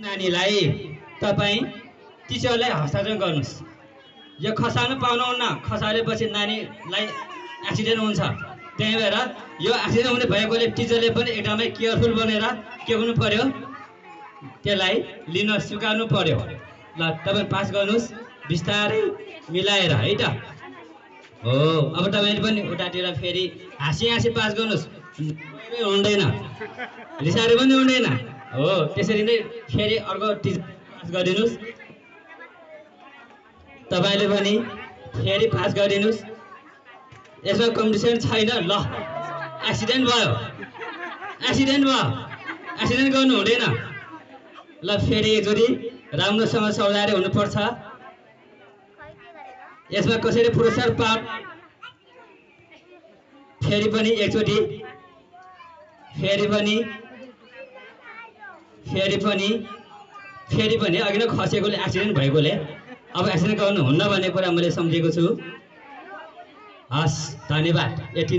नानीलाई तपाईँ टिचरलाई हस्ताक्षर गर्नुहोस्। यो खसाल्नु पाउनुहुन्न, खसालेपछि नानीलाई एक्सिडेन्ट हुन्छ। त्यही भएर यो एक्सिडेन्ट हुने भएकोले टिचरले पनि एकदमै केयरफुल बनेर के गर्नु पर्यो, त्यसलाई लिन स्वीकार्नु पर्यो। ल तपाईँ पास गर्नुहोस् बिस्तारै मिलाएर है त। हो अब तपाईँले पनि उतातिर फेरि हाँसी हाँसी पास गर्नुहोस्, हुँदैन रिसाएर पनि हुँदैन। हो त्यसरी नै फेरि अर्को टिचर पास गरिदिनुहोस्। तपाईँले पनि फेरि पास गरिदिनुहोस्। यसमा कम्पिटिसन छैन। ल एक्सिडेन्ट भयो, एक्सिडेन्ट गर्नु हुँदैन। ल फेरि एकचोटि राम्रोसँग सौदारी हुनुपर्छ। यसमा कसरी पुरस्कार पाऊ, फेरि पनि एकचोटि, फेरि पनि अघि नै खसेकोले एक्सिडेन्ट भएकोले अब एक्सिडेन्ट गर्नु हुन्न भन्ने कुरा मैले सम्झेको छु। हस् धन्यवाद। यति